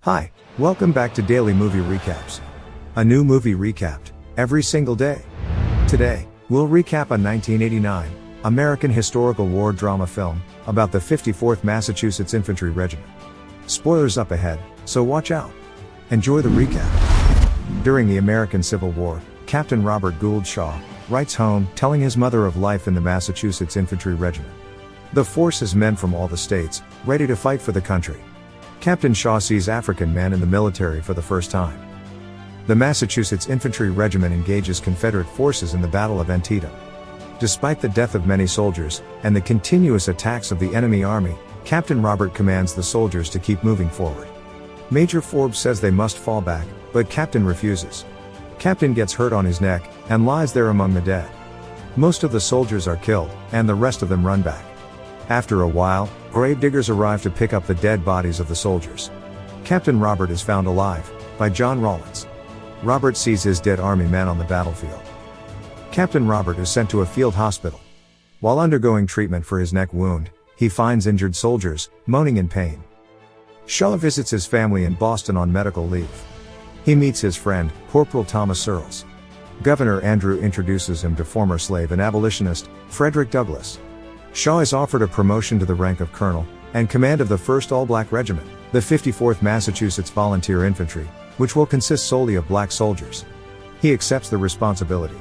Hi, welcome back to Daily Movie Recaps. A new movie recapped every single day. Today, we'll recap a 1989 American historical war drama film about the 54th Massachusetts Infantry Regiment. Spoilers up ahead, so watch out. Enjoy the recap. During the American Civil War, Captain Robert Gould Shaw writes home, telling his mother of life in the Massachusetts Infantry Regiment. The force is men from all the states, ready to fight for the country. Captain Shaw sees African men in the military for the first time. The Massachusetts Infantry Regiment engages Confederate forces in the Battle of Antietam. Despite the death of many soldiers, and the continuous attacks of the enemy army, Captain Robert commands the soldiers to keep moving forward. Major Forbes says they must fall back, but Captain refuses. Captain gets hurt on his neck, and lies there among the dead. Most of the soldiers are killed, and the rest of them run back. After a while, gravediggers arrive to pick up the dead bodies of the soldiers. Captain Robert is found alive by John Rawlins. Robert sees his dead army men on the battlefield. Captain Robert is sent to a field hospital. While undergoing treatment for his neck wound, he finds injured soldiers, moaning in pain. Shaw visits his family in Boston on medical leave. He meets his friend, Corporal Thomas Searles. Governor Andrew introduces him to former slave and abolitionist, Frederick Douglass. Shaw is offered a promotion to the rank of colonel, and command of the 1st All-Black Regiment, the 54th Massachusetts Volunteer Infantry, which will consist solely of black soldiers. He accepts the responsibility.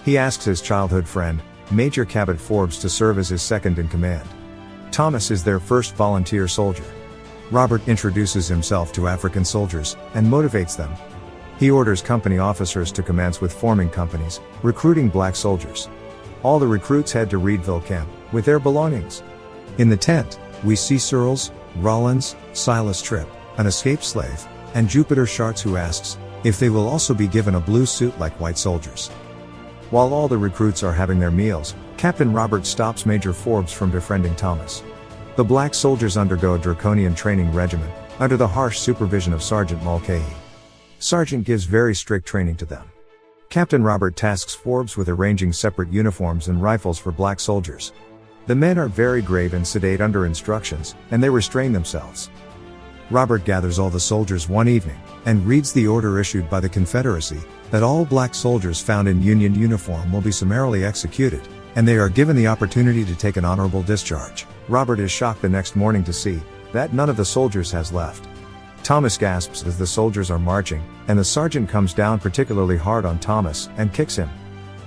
He asks his childhood friend, Major Cabot Forbes, to serve as his second in command. Thomas is their first volunteer soldier. Robert introduces himself to African soldiers, and motivates them. He orders company officers to commence with forming companies, recruiting black soldiers. All the recruits head to Reedville Camp, with their belongings. In the tent, we see Searles, Rawlins, Silas Tripp, an escaped slave, and Jupiter Sharts, who asks if they will also be given a blue suit like white soldiers. While all the recruits are having their meals, Captain Robert stops Major Forbes from befriending Thomas. The black soldiers undergo a draconian training regimen, under the harsh supervision of Sergeant Mulcahy. Sergeant gives very strict training to them. Captain Robert tasks Forbes with arranging separate uniforms and rifles for black soldiers. The men are very grave and sedate under instructions, and they restrain themselves. Robert gathers all the soldiers one evening, and reads the order issued by the Confederacy, that all black soldiers found in Union uniform will be summarily executed, and they are given the opportunity to take an honorable discharge. Robert is shocked the next morning to see that none of the soldiers has left. Thomas gasps as the soldiers are marching, and the sergeant comes down particularly hard on Thomas, and kicks him.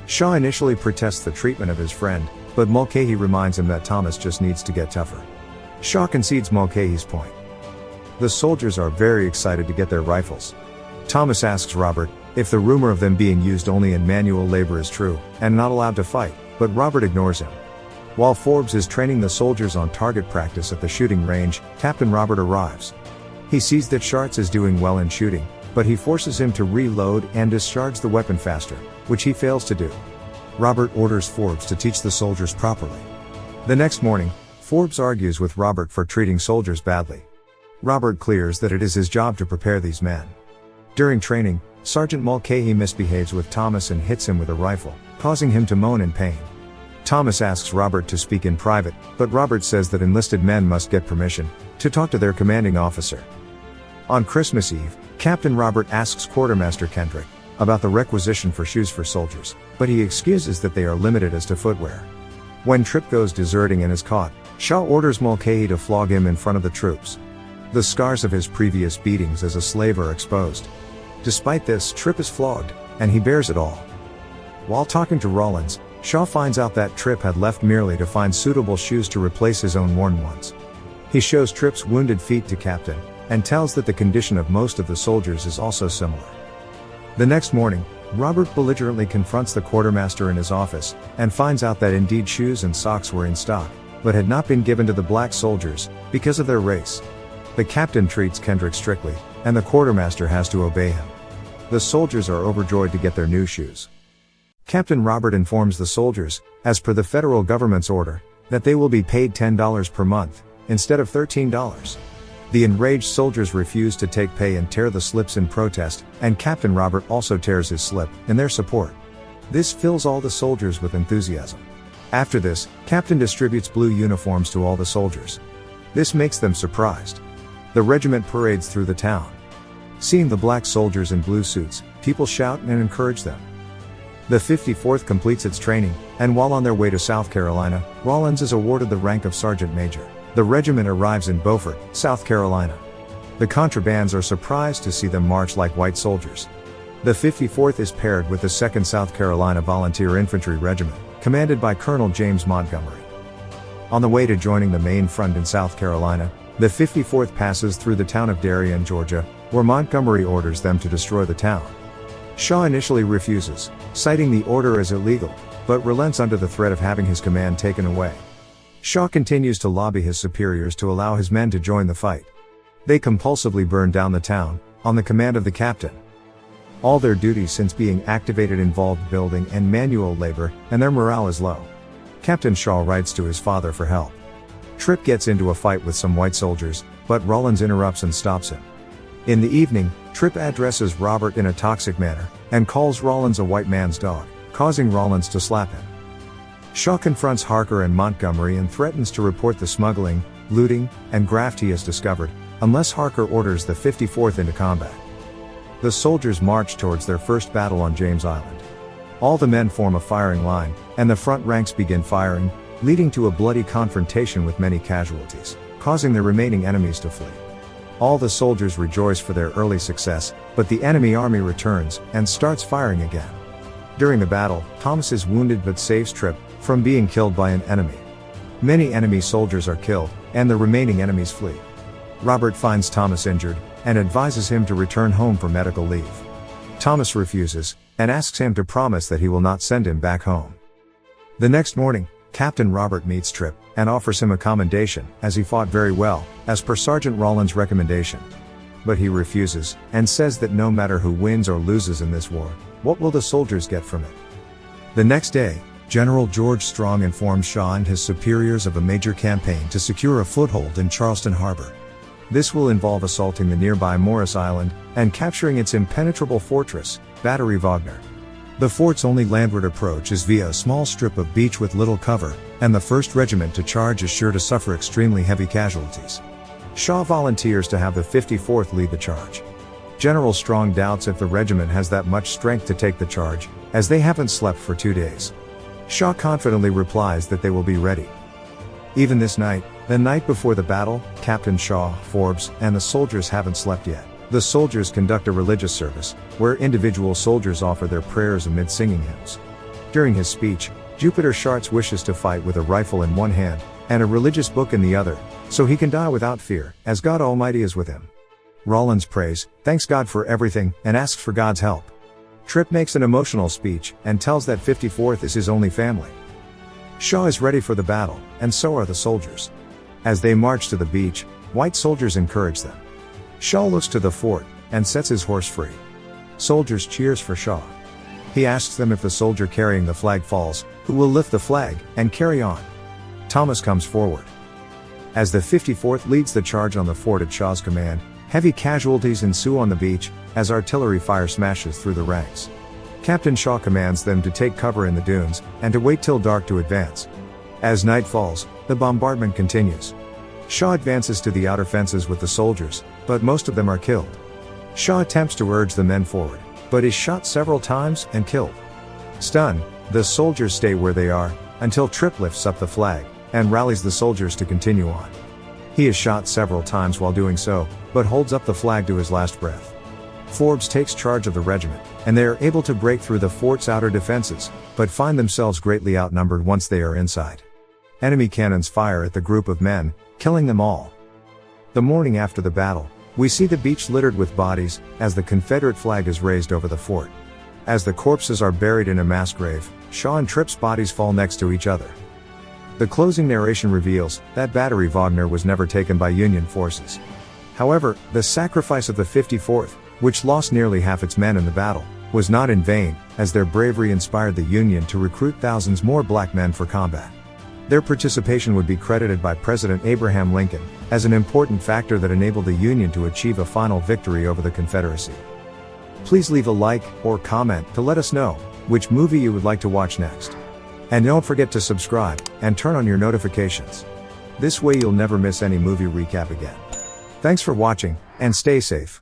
Shaw initially protests the treatment of his friend, but Mulcahy reminds him that Thomas just needs to get tougher. Shaw concedes Mulcahy's point. The soldiers are very excited to get their rifles. Thomas asks Robert if the rumor of them being used only in manual labor is true, and not allowed to fight, but Robert ignores him. While Forbes is training the soldiers on target practice at the shooting range, Captain Robert arrives. He sees that Sharts is doing well in shooting, but he forces him to reload and discharge the weapon faster, which he fails to do. Robert orders Forbes to teach the soldiers properly. The next morning, Forbes argues with Robert for treating soldiers badly. Robert clears that it is his job to prepare these men. During training, Sergeant Mulcahy misbehaves with Thomas and hits him with a rifle, causing him to moan in pain. Thomas asks Robert to speak in private, but Robert says that enlisted men must get permission to talk to their commanding officer. On Christmas Eve, Captain Robert asks Quartermaster Kendrick about the requisition for shoes for soldiers, but he excuses that they are limited as to footwear. When Tripp goes deserting and is caught, Shaw orders Mulcahy to flog him in front of the troops. The scars of his previous beatings as a slave are exposed. Despite this, Tripp is flogged, and he bears it all. While talking to Rawlins, Shaw finds out that Tripp had left merely to find suitable shoes to replace his own worn ones. He shows Tripp's wounded feet to Captain, and tells that the condition of most of the soldiers is also similar. The next morning, Robert belligerently confronts the quartermaster in his office, and finds out that indeed shoes and socks were in stock, but had not been given to the black soldiers, because of their race. The captain treats Kendrick strictly, and the quartermaster has to obey him. The soldiers are overjoyed to get their new shoes. Captain Robert informs the soldiers, as per the federal government's order, that they will be paid $10 per month, instead of $13. The enraged soldiers refuse to take pay and tear the slips in protest, and Captain Robert also tears his slip, in their support. This fills all the soldiers with enthusiasm. After this, Captain distributes blue uniforms to all the soldiers. This makes them surprised. The regiment parades through the town. Seeing the black soldiers in blue suits, people shout and encourage them. The 54th completes its training, and while on their way to South Carolina, Rawlins is awarded the rank of sergeant major. The regiment arrives in Beaufort, South Carolina. The contrabands are surprised to see them march like white soldiers. The 54th is paired with the 2nd South Carolina Volunteer Infantry Regiment, commanded by Colonel James Montgomery. On the way to joining the main front in South Carolina, the 54th passes through the town of Darien, Georgia, where Montgomery orders them to destroy the town. Shaw initially refuses, citing the order as illegal, but relents under the threat of having his command taken away. Shaw continues to lobby his superiors to allow his men to join the fight. They compulsively burn down the town, on the command of the captain. All their duties since being activated involved building and manual labor, and their morale is low. Captain Shaw writes to his father for help. Tripp gets into a fight with some white soldiers, but Rawlins interrupts and stops him. In the evening, Tripp addresses Robert in a toxic manner, and calls Rawlins a white man's dog, causing Rawlins to slap him. Shaw confronts Harker and Montgomery and threatens to report the smuggling, looting, and graft he has discovered, unless Harker orders the 54th into combat. The soldiers march towards their first battle on James Island. All the men form a firing line, and the front ranks begin firing, leading to a bloody confrontation with many casualties, causing the remaining enemies to flee. All the soldiers rejoice for their early success, but the enemy army returns, and starts firing again. During the battle, Thomas is wounded but saves Tripp from being killed by an enemy. Many enemy soldiers are killed, and the remaining enemies flee. Robert finds Thomas injured, and advises him to return home for medical leave. Thomas refuses, and asks him to promise that he will not send him back home. The next morning, Captain Robert meets Tripp, and offers him a commendation, as he fought very well, as per Sergeant Rawlins' recommendation. But he refuses, and says that no matter who wins or loses in this war, what will the soldiers get from it? The next day, General George Strong informs Shaw and his superiors of a major campaign to secure a foothold in Charleston Harbor. This will involve assaulting the nearby Morris Island, and capturing its impenetrable fortress, Battery Wagner. The fort's only landward approach is via a small strip of beach with little cover, and the 1st Regiment to charge is sure to suffer extremely heavy casualties. Shaw volunteers to have the 54th lead the charge. General Strong doubts if the regiment has that much strength to take the charge, as they haven't slept for 2 days. Shaw confidently replies that they will be ready. Even this night, the night before the battle, Captain Shaw, Forbes, and the soldiers haven't slept yet. The soldiers conduct a religious service, where individual soldiers offer their prayers amid singing hymns. During his speech, Jupiter Sharts wishes to fight with a rifle in one hand, and a religious book in the other, so he can die without fear, as God Almighty is with him. Rawlins prays, thanks God for everything, and asks for God's help. Tripp makes an emotional speech, and tells that 54th is his only family. Shaw is ready for the battle, and so are the soldiers. As they march to the beach, white soldiers encourage them. Shaw looks to the fort, and sets his horse free. Soldiers cheers for Shaw. He asks them if the soldier carrying the flag falls, who will lift the flag, and carry on. Thomas comes forward. As the 54th leads the charge on the fort at Shaw's command, heavy casualties ensue on the beach, as artillery fire smashes through the ranks. Captain Shaw commands them to take cover in the dunes, and to wait till dark to advance. As night falls, the bombardment continues. Shaw advances to the outer fences with the soldiers, but most of them are killed. Shaw attempts to urge the men forward, but is shot several times and killed. Stunned, the soldiers stay where they are, until Tripp lifts up the flag, and rallies the soldiers to continue on. He is shot several times while doing so, but holds up the flag to his last breath. Forbes takes charge of the regiment, and they are able to break through the fort's outer defenses, but find themselves greatly outnumbered once they are inside. Enemy cannons fire at the group of men, killing them all. The morning after the battle, we see the beach littered with bodies, as the Confederate flag is raised over the fort. As the corpses are buried in a mass grave, Shaw and Tripp's bodies fall next to each other. The closing narration reveals that Battery Wagner was never taken by Union forces. However, the sacrifice of the 54th, which lost nearly half its men in the battle, was not in vain, as their bravery inspired the Union to recruit thousands more black men for combat. Their participation would be credited by President Abraham Lincoln, as an important factor that enabled the Union to achieve a final victory over the Confederacy. Please leave a like, or comment, to let us know which movie you would like to watch next. And don't forget to subscribe, and turn on your notifications. This way you'll never miss any movie recap again. Thanks for watching, and stay safe.